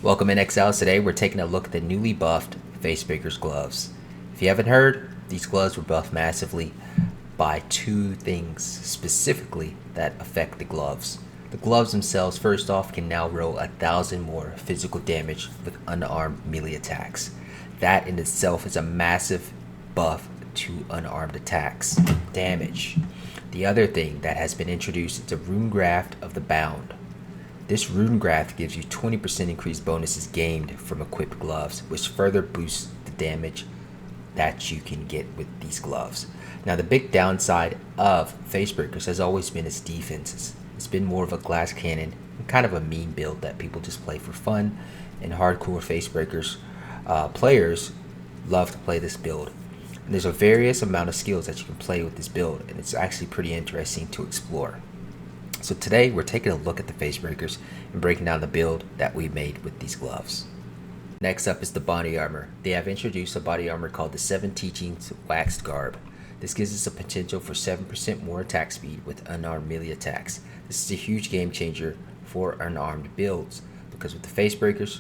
Welcome in Exiles. Today we're taking a look at the newly buffed Facebreaker's gloves. If you haven't heard, these gloves were buffed massively by two things specifically that affect the gloves. The gloves themselves, first off, can now roll 1,000 more physical damage with unarmed melee attacks. That in itself is a massive buff to unarmed attacks damage. The other thing that has been introduced is the Rune Graft of the Bound. This Rune Graft gives you 20% increased bonuses gained from equipped gloves, which further boosts the damage that you can get with these gloves. Now, the big downside of Facebreakers has always been its defenses. It's been more of a glass cannon, kind of a mean build that people just play for fun, and hardcore Facebreakers players love to play this build. And there's a various amount of skills that you can play with this build, and it's actually pretty interesting to explore. So today we're taking a look at the Facebreakers and breaking down the build that we made with these gloves. Next up is the body armor. They have introduced a body armor called the 7 Teachings Waxed Garb. This gives us a potential for 7% more attack speed with unarmed melee attacks. This is a huge game changer for unarmed builds because with the Facebreakers,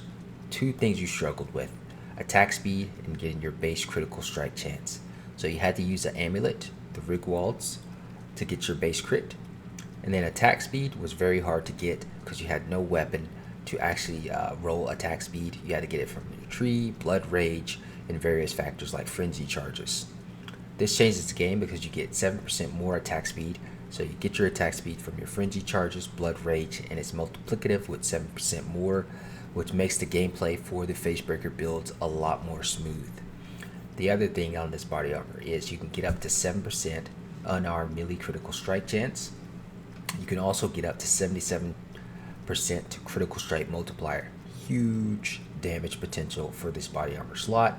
two things you struggled with: attack speed and getting your base critical strike chance. So you had to use an amulet, the Rigwalds, to get your base crit. And then attack speed was very hard to get because you had no weapon to actually roll attack speed. You had to get it from your tree, blood rage, and various factors like frenzy charges. This changes the game because you get 7% more attack speed. So you get your attack speed from your frenzy charges, blood rage, and it's multiplicative with 7% more, which makes the gameplay for the Facebreaker builds a lot more smooth. The other thing on this body armor is you can get up to 7% unarmed melee critical strike chance. You can also get up to 77% to critical strike multiplier. Huge damage potential for this body armor slot,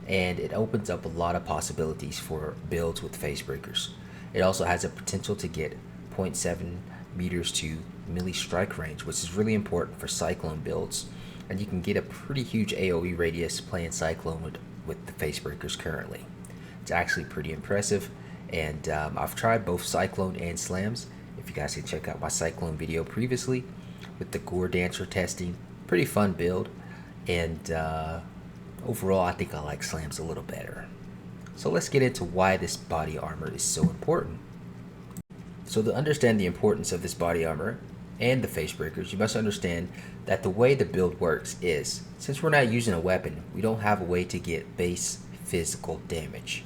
and it opens up a lot of possibilities for builds with Facebreakers. It also has a potential to get 0.7 meters to melee strike range, which is really important for Cyclone builds, and you can get a pretty huge AoE radius playing Cyclone with the Facebreakers currently. It's actually pretty impressive, and I've tried both Cyclone and Slams. If you guys can check out my Cyclone video previously with the Gore Dancer testing, pretty fun build, and overall I think I like Slams a little better. So let's get into why this body armor is so important. So to understand the importance of this body armor and the Facebreakers, you must understand that the way the build works is, since we're not using a weapon, we don't have a way to get base physical damage.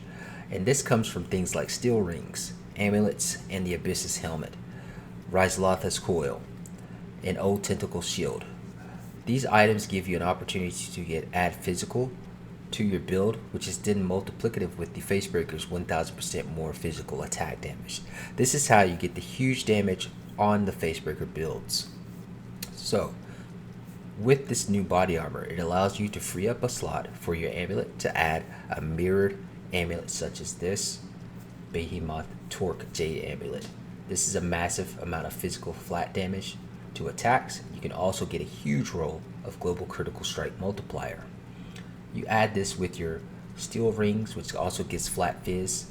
And this comes from things like steel rings, amulets, and the Abyss's helmet, Ryzlotha's coil, and Old Tentacle shield. These items give you an opportunity to add physical to your build, which is then multiplicative with the Facebreaker's 1000% more physical attack damage. This is how you get the huge damage on the Facebreaker builds. So with this new body armor, it allows you to free up a slot for your amulet to add a mirrored amulet such as this Behemoth Torque Jade amulet. This is a massive amount of physical flat damage to attacks. You can also get a huge roll of global critical strike multiplier. You add this with your steel rings, which also gives flat fizz,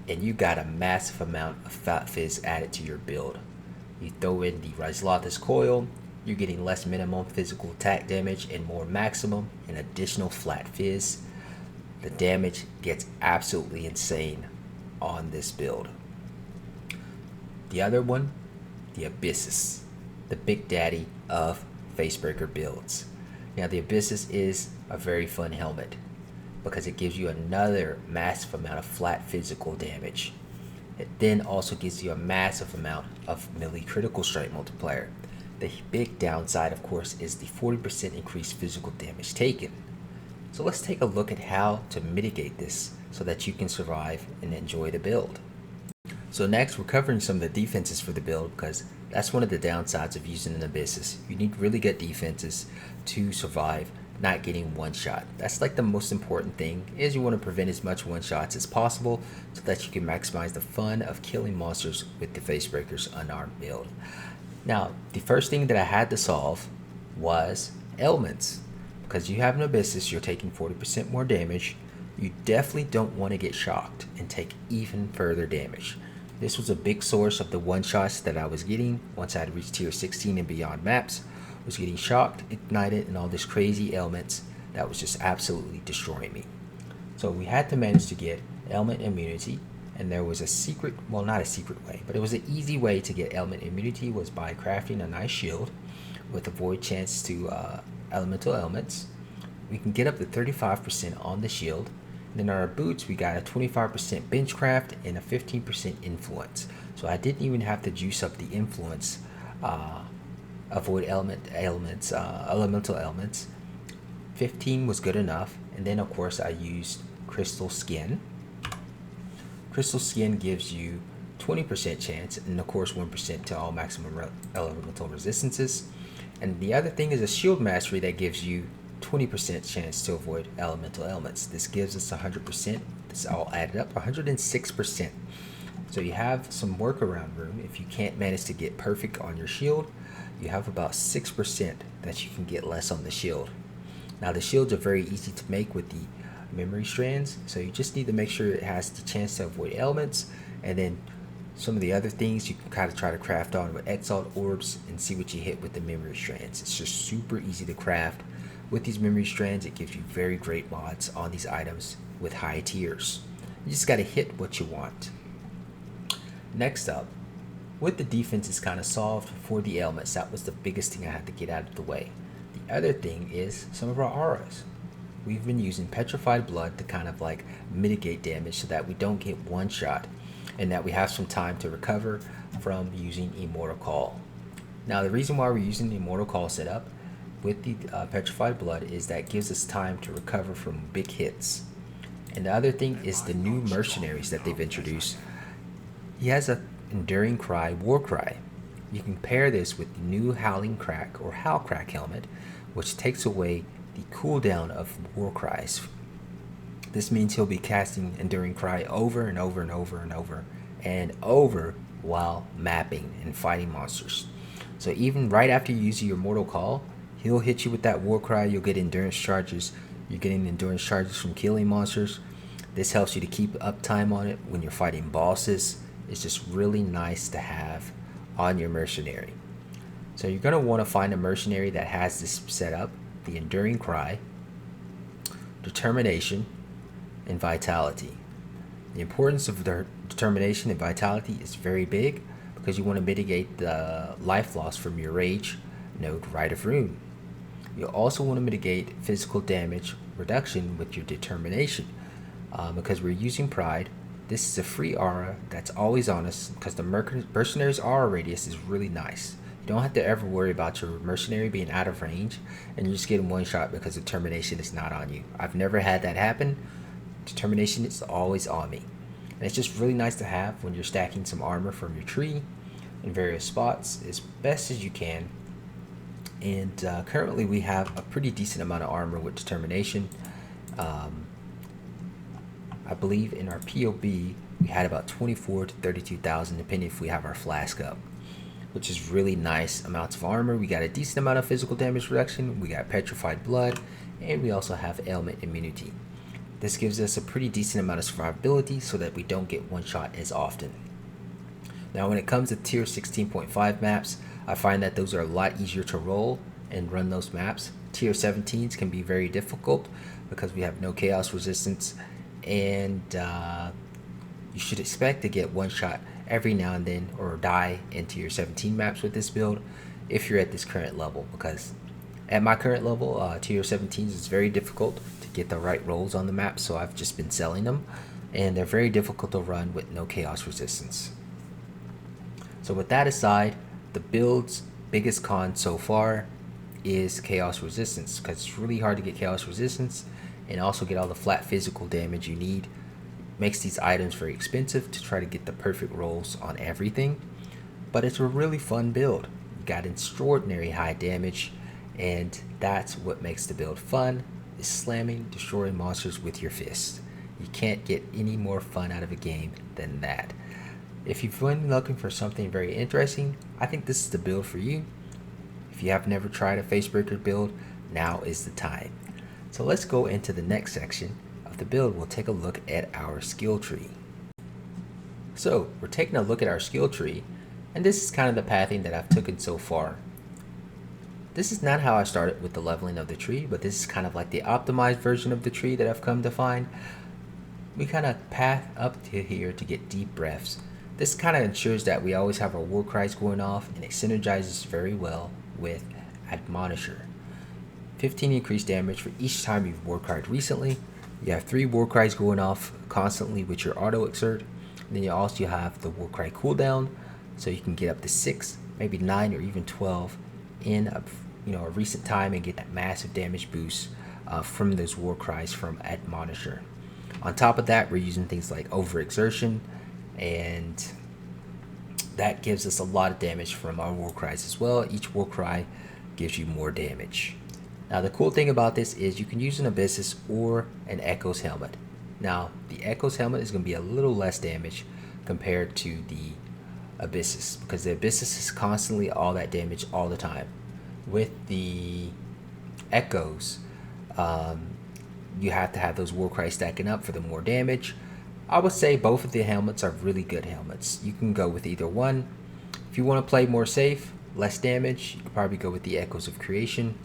and you got a massive amount of flat fizz added to your build. You throw in the Ryzlotha's coil, you're getting less minimum physical attack damage and more maximum and additional flat fizz. The damage gets absolutely insane on this build. The other one, the Abyss's, the big daddy of Facebreaker builds. Now the Abyss's is a very fun helmet because it gives you another massive amount of flat physical damage. It then also gives you a massive amount of melee critical strike multiplier. The big downside, of course, is the 40% increased physical damage taken. So let's take a look at how to mitigate this so that you can survive and enjoy the build. So next, we're covering some of the defenses for the build because that's one of the downsides of using an Abyss's. You need really good defenses to survive not getting one shot. That's like the most important thing, is you want to prevent as much one shots as possible so that you can maximize the fun of killing monsters with the Facebreaker's unarmed build. Now, the first thing that I had to solve was elements. Because you have an Abyss's, you're taking 40% more damage. You definitely don't want to get shocked and take even further damage. This was a big source of the one-shots that I was getting once I had reached tier 16 and beyond maps, was getting shocked, ignited, and all this crazy elements that was just absolutely destroying me. So we had to manage to get element immunity, and there was a secret, well, not a secret way, but it was an easy way to get element immunity was by crafting a nice shield with a void chance to elemental elements. We can get up to 35% on the shield. And then our boots, we got a 25% benchcraft and a 15% influence. So I didn't even have to juice up the influence, avoid elemental elements. 15 was good enough. And then of course I used crystal skin. Crystal skin gives you 20% chance, and of course 1% to all maximum elemental resistances. And the other thing is a shield mastery that gives you 20% chance to avoid elemental elements. This gives us 100%. This all added up 106%. So you have some workaround room. If you can't manage to get perfect on your shield, you have about 6% that you can get less on the shield. Now the shields are very easy to make with the memory strands, so you just need to make sure it has the chance to avoid elements, and then some of the other things you can kind of try to craft on with exalt orbs and see what you hit with the memory strands. It's just super easy to craft with these memory strands. It gives you very great mods on these items with high tiers. You just got to hit what you want. Next up, with the defense is kind of solved for the elements. That was the biggest thing I had to get out of the way. The other thing is some of our auras. We've been using petrified blood to kind of like mitigate damage so that we don't get one shot, and that we have some time to recover from using Immortal Call. Now the reason why we're using the Immortal Call setup with the petrified blood is that it gives us time to recover from big hits. And the other thing is the new mercenaries that they've introduced. He has a enduring cry, war cry. You can pair this with the new howling crack or howl crack helmet, which takes away the cooldown of war cries. This means he'll be casting enduring cry over and over and over and over and over while mapping and fighting monsters. So even right after you use your mortal call, he'll hit you with that war cry. You'll get endurance charges. You're getting endurance charges from killing monsters. This helps you to keep uptime on it when you're fighting bosses. It's just really nice to have on your mercenary. So you're going to want to find a mercenary that has this set up: the enduring cry, determination, and vitality. The importance of the determination and vitality is very big because you want to mitigate the life loss from your rage node Rite of Rune. You also want to mitigate physical damage reduction with your determination. Because we're using pride, this is a free aura that's always on us because the mercenary's aura radius is really nice. You don't have to ever worry about your mercenary being out of range and you're just getting one shot because determination is not on you. I've never had that happen. Determination is always on me. And it's just really nice to have when you're stacking some armor from your tree in various spots as best as you can. And currently we have a pretty decent amount of armor with determination. I believe in our POB we had about 24 to 32,000 depending if we have our flask up, which is really nice amounts of armor. We got a decent amount of physical damage reduction, we got petrified blood, and we also have ailment immunity. This gives us a pretty decent amount of survivability so that we don't get one shot as often. Now when it comes to tier 16.5 maps, I find that those are a lot easier to roll and run those maps. Tier 17s can be very difficult because we have no chaos resistance, and you should expect to get one shot every now and then or die in tier 17 maps with this build if you're at this current level, because at my current level, tier 17s is very difficult to get the right rolls on the map, so I've just been selling them, and they're very difficult to run with no chaos resistance. So with that aside, the build's biggest con so far is chaos resistance, because it's really hard to get chaos resistance and also get all the flat physical damage you need. Makes these items very expensive to try to get the perfect rolls on everything, but it's a really fun build. You got extraordinary high damage, and that's what makes the build fun, is slamming, destroying monsters with your fist. You can't get any more fun out of a game than that. If you've been looking for something very interesting, I think this is the build for you. If you have never tried a Facebreaker build, now is the time. So let's go into the next section of the build. We'll take a look at our skill tree. So we're taking a look at our skill tree, and this is kind of the pathing that I've taken so far. This is not how I started with the leveling of the tree, but this is kind of like the optimized version of the tree that I've come to find. We kind of path up to here to get deep breaths. This kind of ensures that we always have our war cries going off, and it synergizes very well with Admonisher. 15 increased damage for each time you've war cried recently. You have 3 war cries going off constantly with your auto exert. And then you also have the war cry cooldown, so you can get up to 6, maybe 9, or even 12 in a recent time and get that massive damage boost from those war cries from Admonisher. On top of that, we're using things like overexertion, and that gives us a lot of damage from our war cries as well. Each war cry gives you more damage. Now the cool thing about this is you can use an Abyssus or an Echo's helmet. Now the Echo's helmet is going to be a little less damage compared to the Abyssus, because the Abyssus is constantly all that damage all the time. With the Echoes, you have to have those war cries stacking up for the more damage. I would say both of the helmets are really good helmets. You can go with either one. If you want to play more safe, less damage, you could probably go with the Echoes of Creation.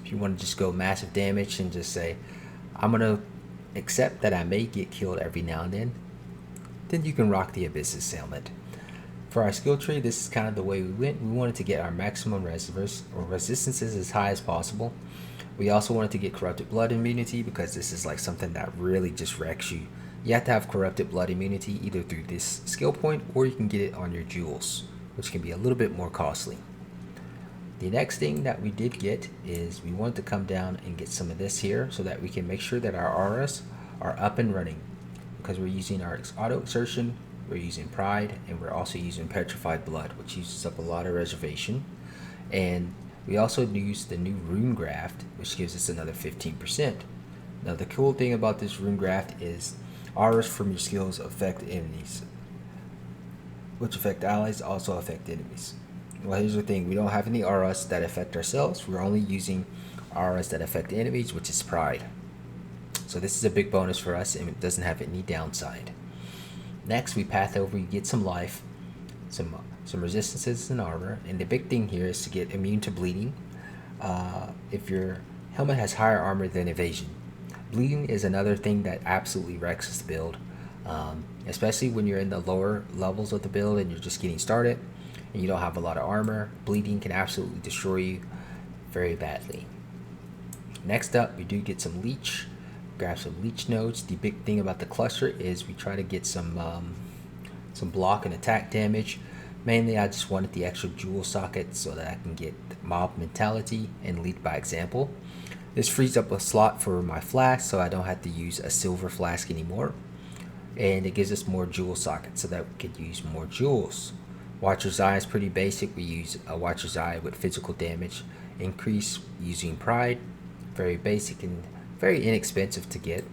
If you want to just go massive damage and just say, I'm going to accept that I may get killed every now and then you can rock the Abyssus helmet. For our skill tree, this is kind of the way we went. We wanted to get our maximum resistances as high as possible. We also wanted to get Corrupted Blood immunity, because this is like something that really just wrecks you. You have to have Corrupted Blood immunity either through this skill point, or you can get it on your jewels, which can be a little bit more costly. The next thing that we did get is we wanted to come down and get some of this here so that we can make sure that our auras are up and running, because we're using our auto exertion, we're using pride, and we're also using petrified blood, which uses up a lot of reservation. And we also use the new rune graft, which gives us another 15%. Now the cool thing about this rune graft is auras from your skills affect enemies, which affect allies also affect enemies. Well, here's the thing, we don't have any auras that affect ourselves. We're only using auras that affect enemies, which is pride. So this is a big bonus for us, and it doesn't have any downside. Next, we path over, you get some life, some resistances and armor, and the big thing here is to get immune to bleeding. If your helmet has higher armor than evasion, bleeding is another thing that absolutely wrecks this build, especially when you're in the lower levels of the build and you're just getting started and you don't have a lot of armor. Bleeding can absolutely destroy you very badly. Next up, we do get some leech. Grab some leech nodes. The big thing about the cluster is we try to get some block and attack damage. Mainly I just wanted the extra jewel socket so that I can get mob mentality and lead by example. This frees up a slot for my flask, so I don't have to use a silver flask anymore, and it gives us more jewel sockets so that we could use more jewels. Watcher's Eye is pretty basic. We use a Watcher's Eye with physical damage increase using pride. Very basic and very inexpensive to get.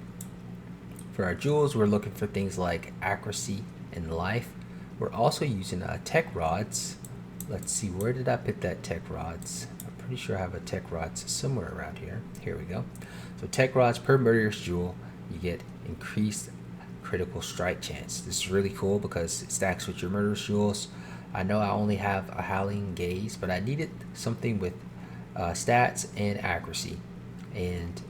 For our jewels, we're looking for things like accuracy and life. We're also using tech rods. Let's see, where did I put that tech rods? I'm pretty sure I have a tech rods somewhere around here. Here we go. So tech rods per murderous jewel, you get increased critical strike chance. This is really cool because it stacks with your murderous jewels. I know I only have a Howling Gaze, but I needed something with stats and accuracy. And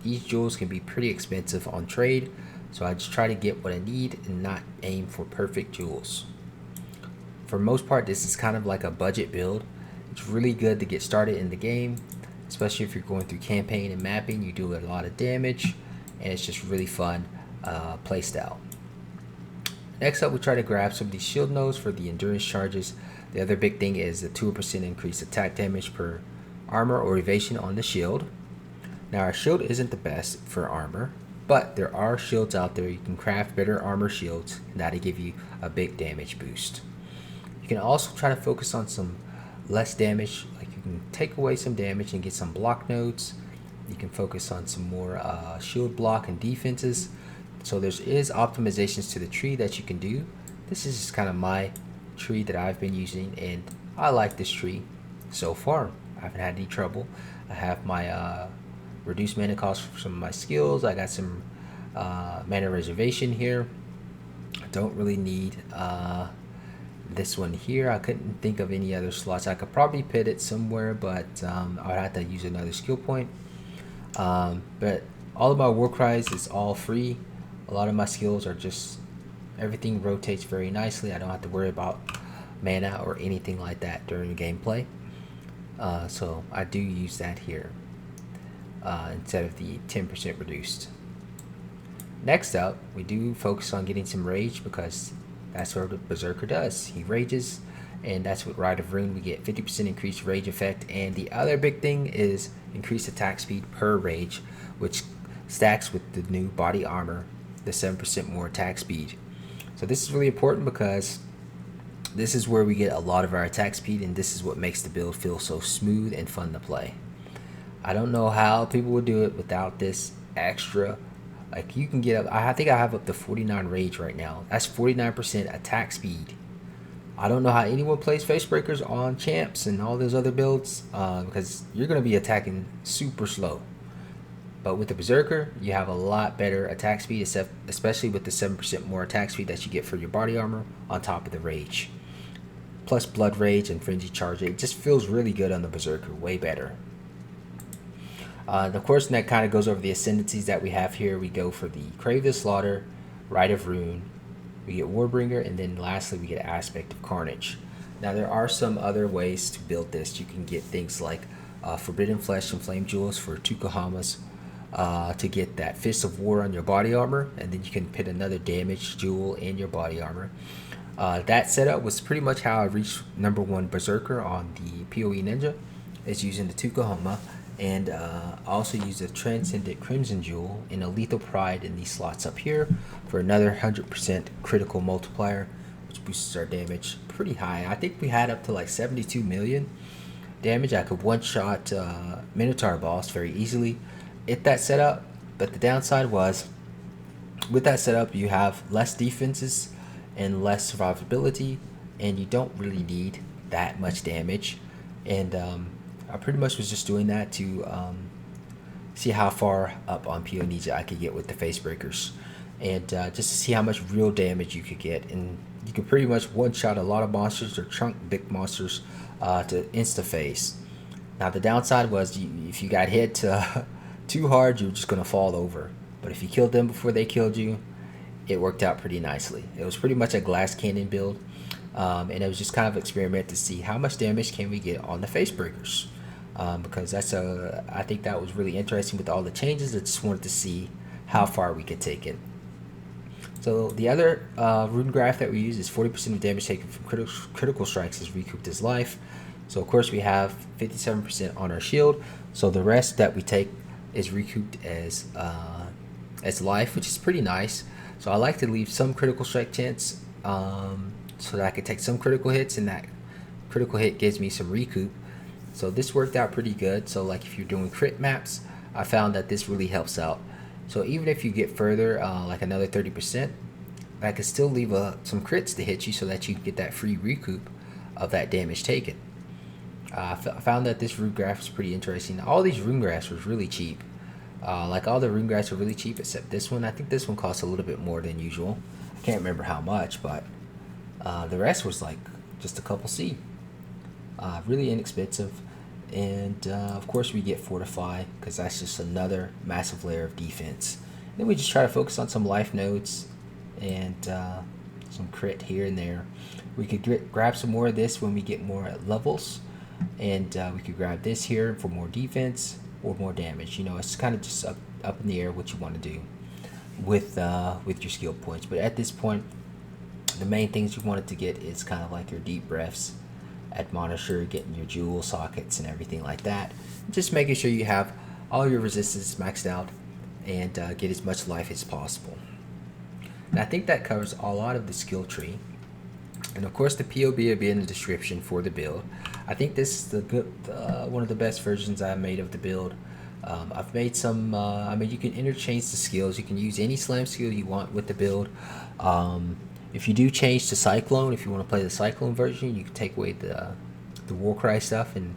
these jewels can be pretty expensive on trade, so I just try to get what I need and not aim for perfect jewels. For the most part, this is kind of like a budget build. It's really good to get started in the game, especially if you're going through campaign and mapping. You do a lot of damage, and it's just really fun playstyle. Next up, we try to grab some of these shield nodes for the endurance charges. The other big thing is the 2% increased attack damage per armor or evasion on the shield. Now our shield isn't the best for armor, but there are shields out there. You can craft better armor shields, and that'll give you a big damage boost. You can also try to focus on some less damage, like you can take away some damage and get some block nodes. You can focus on some more shield block and defenses. So there is optimizations to the tree that you can do. This is just kind of my tree that I've been using, and I like this tree so far. I haven't had any trouble. I have my reduced mana cost for some of my skills. I got some mana reservation here. I don't really need this one here. I couldn't think of any other slots. I could probably put it somewhere, but I would have to use another skill point. But all of my war cries is all free. A lot of my skills are just, everything rotates very nicely. I don't have to worry about mana or anything like that during gameplay. So I do use that here instead of the 10% reduced. Next up, we do focus on getting some rage, because that's what the Berserker does. He rages, and that's what Rite of Rune, we get 50% increased rage effect. And the other big thing is increased attack speed per rage, which stacks with the new body armor, the 7% more attack speed. So this is really important, because this is where we get a lot of our attack speed, and this is what makes the build feel so smooth and fun to play. I don't know how people would do it without this extra. Like, you can get up, I think I have up to 49 rage right now. That's 49% attack speed. I don't know how anyone plays Facebreakers on champs and all those other builds, because you're going to be attacking super slow. But with the Berserker, you have a lot better attack speed, especially with the 7% more attack speed that you get for your body armor on top of the rage. Plus blood rage and frenzy charge. It just feels really good on the Berserker, way better. Of course, that kind of goes over the ascendancies that we have here. We go for the Crave the Slaughter, Rite of Rune, we get Warbringer, and then lastly we get Aspect of Carnage. Now there are some other ways to build this. You can get things like Forbidden Flesh and Flame Jewels for 2 Kohamas to get that Fist of War on your body armor, and then you can put another damage jewel in your body armor. That setup was pretty much how I reached #1 Berserker on the PoE Ninja, is using the 2 Kohoma. And I also use a Transcendent Crimson Jewel and a Lethal Pride in these slots up here for another 100% critical multiplier, which boosts our damage pretty high. I think we had up to like 72 million damage. I could one-shot Minotaur boss very easily at that setup. But the downside was, with that setup, you have less defenses and less survivability, and you don't really need that much damage. And I pretty much was just doing that to see how far up on PO Ninja I could get with the Facebreakers, and just to see how much real damage you could get. And you could pretty much one-shot a lot of monsters or chunk big monsters to insta-face. Now the downside was, if you got hit too hard, you were just going to fall over. But if you killed them before they killed you, it worked out pretty nicely. It was pretty much a glass cannon build, and it was just kind of an experiment to see how much damage can we get on the Facebreakers. Because I think that was really interesting with all the changes. I just wanted to see how far we could take it. So the other rune graph that we use is 40% of damage taken from critical strikes is recouped as life. So of course we have 57% on our shield. So the rest that we take is recouped as life, which is pretty nice. So I like to leave some critical strike chance so that I can take some critical hits, and that critical hit gives me some recoup. So this worked out pretty good. So like if you're doing crit maps, I found that this really helps out. So even if you get further, like another 30%, I could still leave some crits to hit you so that you get that free recoup of that damage taken. I found that this rune graph is pretty interesting. All these rune graphs was really cheap. Like all the rune graphs are really cheap except this one. I think this one costs a little bit more than usual. I can't remember how much, but the rest was like just a couple C. Really inexpensive. And of course we get Fortify, because that's just another massive layer of defense. Then we just try to focus on some life nodes and some crit here and there. We could grab some more of this when we get more levels, and we could grab this here for more defense or more damage. You know, it's kind of just up in the air what you want to do with your skill points. But at this point, the main things you wanted to get is kind of like your deep breaths, admonisher, getting your jewel sockets and everything like that. Just making sure you have all your resistance maxed out and get as much life as possible. And I think that covers a lot of the skill tree. And of course the POB will be in the description for the build. I think this is one of the best versions I've made of the build. I've made some, I mean, you can interchange the skills. You can use any slam skill you want with the build. If you do change to Cyclone, if you want to play the Cyclone version, you can take away the Warcry stuff and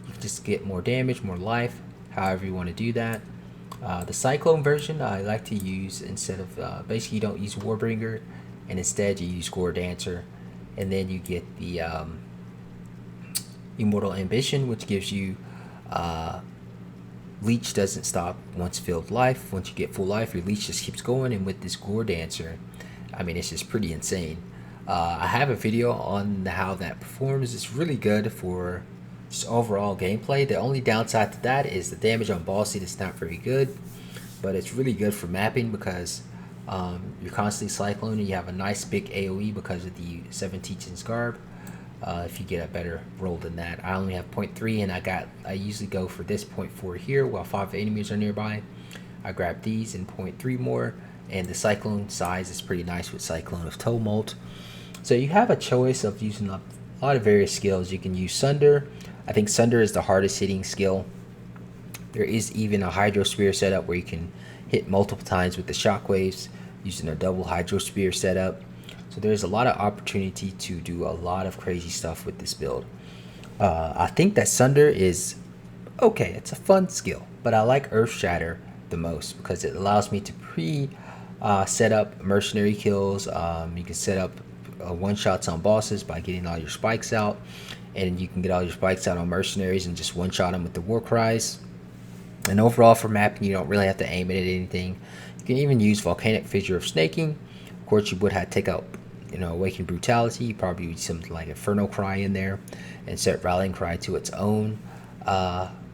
you can just get more damage, more life, however you want to do that. The Cyclone version I like to use instead of, basically you don't use Warbringer, and instead you use Gore Dancer, and then you get the Immortal Ambition, which gives you leech doesn't stop once filled life. Once you get full life, your leech just keeps going. And with this Gore Dancer, I mean, it's just pretty insane. I have a video on how that performs. It's really good for just overall gameplay. The only downside to that is the damage on ball seed is not very good, but it's really good for mapping because you're constantly cycloning. You have a nice big AoE because of the 7 Teachings Garb. If you get a better roll than that, I only have 0.3, and I usually go for this 0.4 here while 5 enemies are nearby. I grab these and 0.3 more, and the Cyclone size is pretty nice with Cyclone of Tumult. So you have a choice of using a lot of various skills. You can use Sunder. I think Sunder is the hardest hitting skill. There is even a Hydro Spear setup where you can hit multiple times with the shockwaves using a double Hydro Spear setup. So there's a lot of opportunity to do a lot of crazy stuff with this build. I think that Sunder is okay. It's a fun skill, but I like Earth Shatter the most because it allows me to set up mercenary kills. You can set up one-shots on bosses by getting all your spikes out, and you can get all your spikes out on mercenaries and just one-shot them with the war cries. And overall for mapping, you don't really have to aim it at anything. You can even use Volcanic Fissure of Snaking. Of course, you would have to take out Awakened Brutality. You probably use something like Inferno Cry in there and set Rallying Cry to its own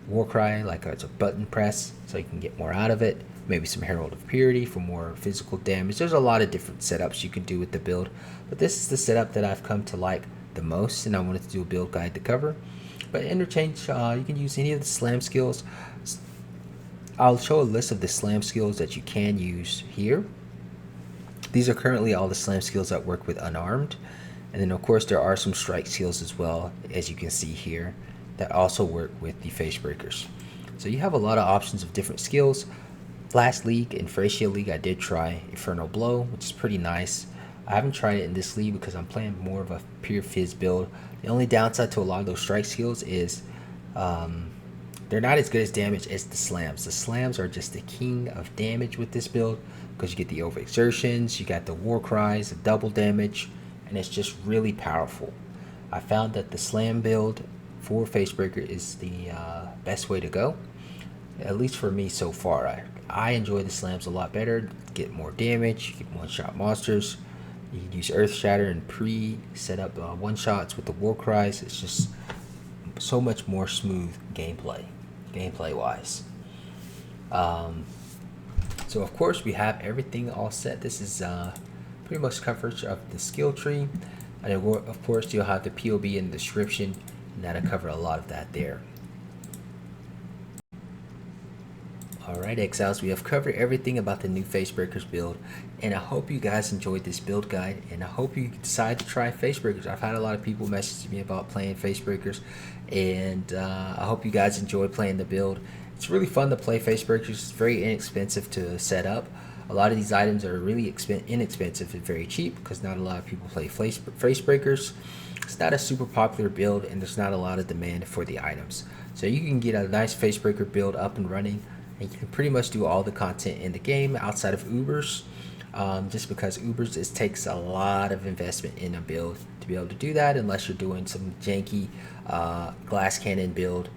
war cry, like it's a button press, so you can get more out of it. Maybe some Herald of Purity for more physical damage. There's a lot of different setups you can do with the build, but this is the setup that I've come to like the most, and I wanted to do a build guide to cover. But interchange, you can use any of the slam skills. I'll show a list of the slam skills that you can use here. These are currently all the slam skills that work with unarmed. And then of course there are some strike skills as well, as you can see here, that also work with the Facebreakers. So you have a lot of options of different skills. Last league, in Thracia League, I did try Inferno Blow, which is pretty nice. I haven't tried it in this league because I'm playing more of a pure fizz build. The only downside to a lot of those strike skills is they're not as good as damage as the slams. The slams are just the king of damage with this build because you get the overexertions, you got the war cries, the double damage, and it's just really powerful. I found that the slam build for Facebreaker is the best way to go, at least for me so far. I enjoy the slams a lot better, get more damage, you get one-shot monsters. You can use Earth Shatter and set up one-shots with the war cries. It's just so much more smooth gameplay wise. So of course we have everything all set. This is pretty much coverage of the skill tree, and of course you'll have the POB in the description, and that'll cover a lot of that there. Alright Exiles, we have covered everything about the new Facebreakers build, and I hope you guys enjoyed this build guide, and I hope you decide to try Facebreakers. I've had a lot of people message me about playing Facebreakers, and I hope you guys enjoy playing the build. It's really fun to play Facebreakers. It's very inexpensive to set up. A lot of these items are really inexpensive and very cheap because not a lot of people play Facebreakers. It's not a super popular build, and there's not a lot of demand for the items. So you can get a nice Facebreaker build up and running, and you can pretty much do all the content in the game outside of Ubers, just because Ubers, it takes a lot of investment in a build to be able to do that, unless you're doing some janky glass cannon build,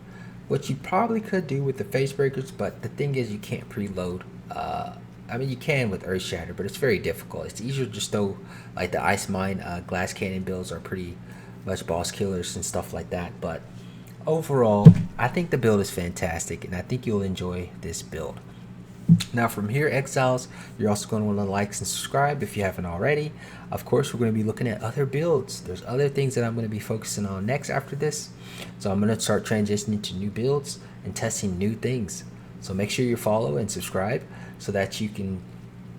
which you probably could do with the Facebreakers, but the thing is you can't preload. I mean, you can with Earth Shatter, but it's very difficult. It's easier to just throw, like the Ice Mine glass cannon builds are pretty much boss killers and stuff like that, but overall, I think the build is fantastic, and I think you'll enjoy this build. Now from here, Exiles, you're also going to want to like and subscribe if you haven't already. Of course, we're going to be looking at other builds. There's other things that I'm going to be focusing on next after this. So I'm going to start transitioning to new builds and testing new things. So make sure you follow and subscribe so that you can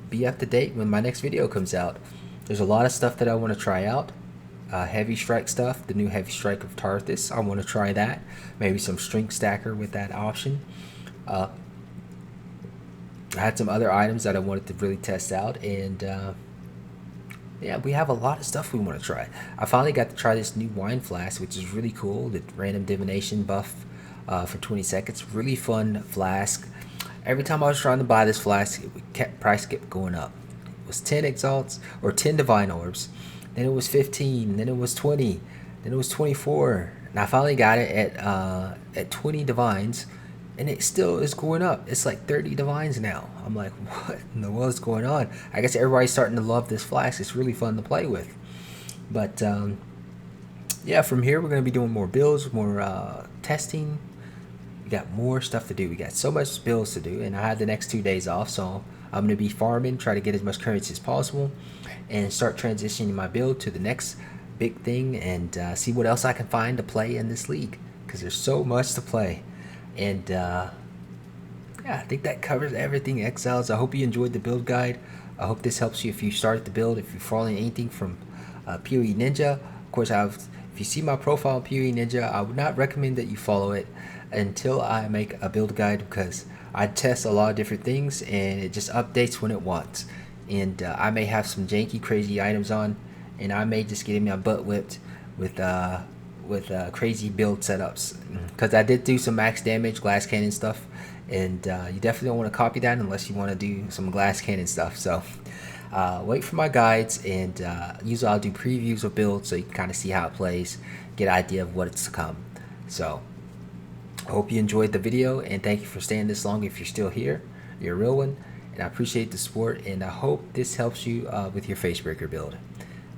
be up to date when my next video comes out. There's a lot of stuff that I want to try out. Heavy strike stuff, the new heavy strike of Tarthus, I want to try that. Maybe some strength stacker with that option. I had some other items that I wanted to really test out, and yeah, we have a lot of stuff we want to try. I finally got to try this new wine flask, which is really cool. The random divination buff for 20 seconds. Really fun flask. Every time I was trying to buy this flask, price kept going up. It was 10 exalts or 10 divine orbs. then it was 15, then it was 20, then it was 24, and I finally got it at 20 divines, and it still is going up. It's like 30 divines now. I'm like, what in the world is going on? I guess everybody's starting to love this flask. It's really fun to play with. But yeah, from here we're going to be doing more builds, more testing. We got more stuff to do. We got so much builds to do, and I had the next 2 days off, so I'm going to be farming, try to get as much currency as possible, and start transitioning my build to the next big thing, and see what else I can find to play in this league, because there's so much to play. And yeah, I think that covers everything, Exiles. I hope you enjoyed the build guide. I hope this helps you if you started the build, if you're following anything from PoE Ninja. Of course, if you see my profile on PoE Ninja, I would not recommend that you follow it until I make a build guide, because I test a lot of different things and it just updates when it wants. And I may have some janky, crazy items on, and I may just get my butt whipped with crazy build setups, because I did do some max damage glass cannon stuff, and you definitely don't want to copy that unless you want to do some glass cannon stuff. So wait for my guides, and usually I'll do previews of builds so you can kind of see how it plays, get an idea of what's to come. So I hope you enjoyed the video, and thank you for staying this long. If you're still here, you're a real one, and I appreciate the support, and I hope this helps you with your Facebreaker build.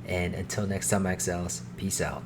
And until next time, XLs, peace out.